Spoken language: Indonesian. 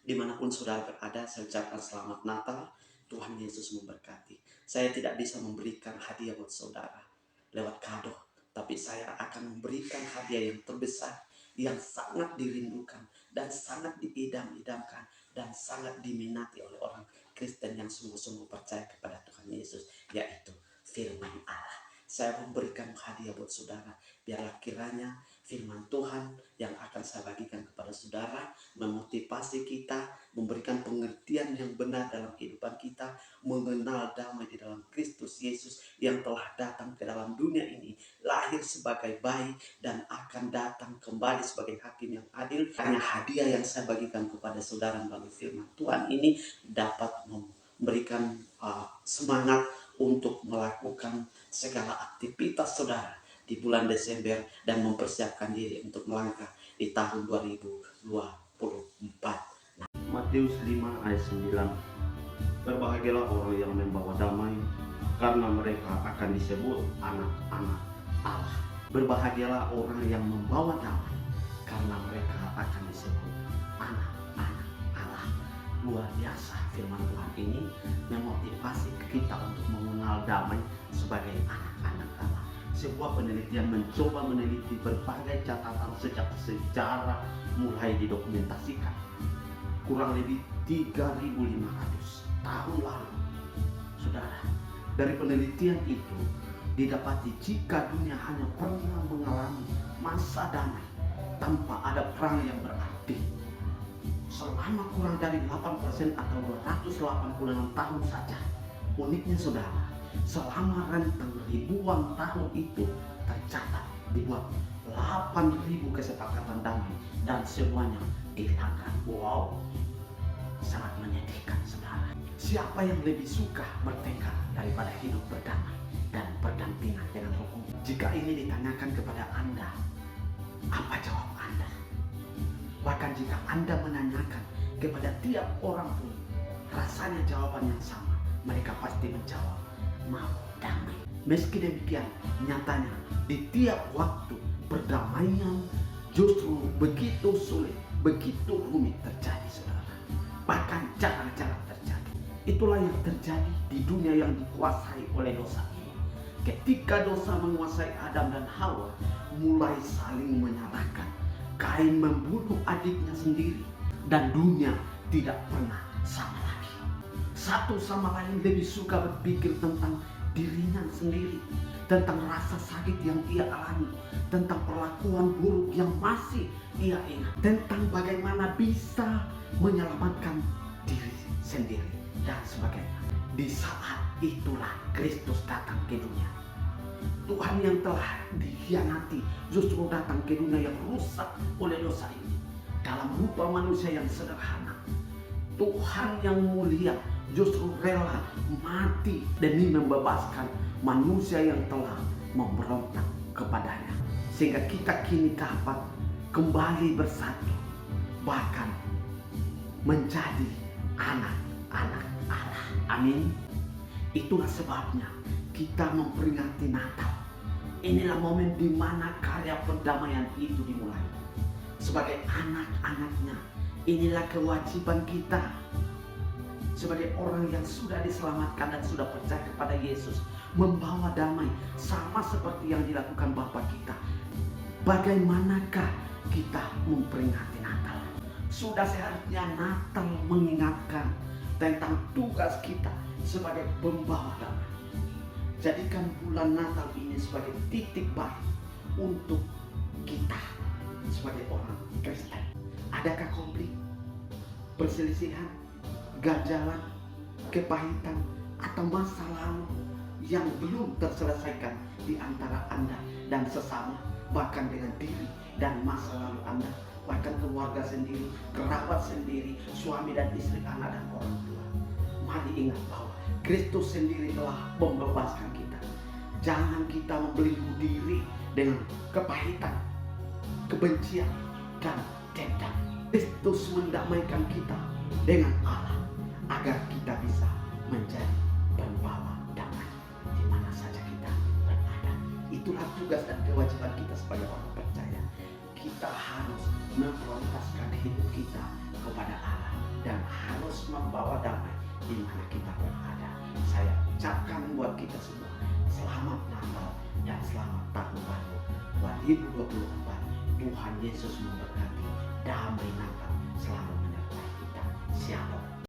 Dimanapun saudara berada, saya ucapkan selamat Natal. Tuhan Yesus memberkati. Saya tidak bisa memberikan hadiah buat saudara lewat kado, tapi saya akan memberikan hadiah yang terbesar, yang sangat dirindukan dan sangat diidam-idamkan dan sangat diminati oleh orang Kristen yang sungguh-sungguh percaya kepada Tuhan Yesus, yaitu firman Allah. Saya memberikan hadiah buat saudara, biarlah kiranya firman Tuhan yang akan saya bagikan kepada saudara memotivasi kita, memberikan pengertian yang benar dalam kehidupan kita, mengenal damai di dalam Kristus Yesus yang telah datang ke dalam dunia ini, lahir sebagai bayi dan akan datang kembali sebagai hakim yang adil. Hanya hadiah yang saya bagikan kepada saudara melalui firman Tuhan ini dapat memberikan semangat untuk melakukan segala aktivitas saudara di bulan Desember dan mempersiapkan diri untuk melangkah di tahun 2024. Matius 5 ayat 9. Berbahagialah orang yang membawa damai, karena mereka akan disebut anak-anak Allah. Berbahagialah orang yang membawa damai, karena mereka akan disebut anak-anak Allah. Luar biasa firman Tuhan ini memotivasi kita untuk mengenal damai sebagai anak-anak Allah. Sebuah penelitian mencoba meneliti berbagai catatan sejak sejarah mulai didokumentasikan. Kurang lebih 3.500 tahun lalu, saudara, dari penelitian itu didapati jika dunia hanya pernah mengalami masa damai tanpa ada perang yang berarti selama kurang dari 8% atau 286 tahun saja. Uniknya saudara, selama rentang ribuan tahun itu tercatat dibuat 8.000 kesepakatan damai dan semuanya dihilangkan. Wow, sangat menyedihkan saudara. Siapa yang lebih suka bertengkar daripada hidup berdamai dan berdampingan dengan hukum? Jika ini ditanyakan kepada Anda, apa jawab Anda? Bahkan jika Anda menanyakan kepada tiap orang pun, rasanya jawaban yang sama. Mereka pasti menjawab, mau damai. Meski demikian, nyatanya di tiap waktu perdamaian justru begitu sulit, begitu rumit terjadi saudara. Bahkan jarang-jarang terjadi. Itulah yang terjadi di dunia yang dikuasai oleh dosa ini. Ketika dosa menguasai Adam dan Hawa, mulai saling menyalahkan. Kain membunuh adiknya sendiri dan dunia tidak pernah sama lagi. Satu sama lain lebih suka berpikir tentang dirinya sendiri, tentang rasa sakit yang ia alami, tentang perlakuan buruk yang masih ia ingat, tentang bagaimana bisa menyelamatkan diri sendiri dan sebagainya. Di saat itulah Kristus datang ke dunia. Tuhan yang telah dikhianati justru datang ke dunia yang rusak oleh dosa ini dalam rupa manusia yang sederhana. Tuhan yang mulia justru rela mati demi membebaskan manusia yang telah memberontak kepadanya, sehingga kita kini dapat kembali bersatu, bahkan menjadi anak-anak Allah. Amin. Itulah sebabnya kita memperingati Natal. Inilah momen di mana karya perdamaian itu dimulai. Sebagai anak-anaknya, inilah kewajiban kita sebagai orang yang sudah diselamatkan dan sudah percaya kepada Yesus, membawa damai sama seperti yang dilakukan Bapa kita. Bagaimanakah kita memperingati Natal? Sudah seharusnya Natal mengingatkan tentang tugas kita sebagai pembawa damai. Jadikan bulan Natal ini sebagai titik balik untuk kita sebagai orang Kristen. Adakah konflik, perselisihan, ganjalan, kepahitan, atau masa lalu yang belum terselesaikan di antara Anda dan sesama, bahkan dengan diri dan masa lalu Anda, bahkan keluarga sendiri, kerabat sendiri, suami dan istri, anak dan orang tua? Mari ingat bahwa Kristus sendiri telah membebaskan kita. Jangan kita membelenggu diri dengan kepahitan, kebencian, dan dendam. Kristus mendamaikan kita dengan Allah agar kita bisa menjadi pembawa damai di mana saja kita berada. Itulah tugas dan kewajiban kita sebagai orang percaya. Kita harus memprioritaskan hidup kita kepada Allah di mana kita berada. Saya ucapkan buat kita semua selamat Natal dan selamat tahun baru 2024. Tuhan Yesus memberkati. Damai Natal selalu menyertai kita. Shalom.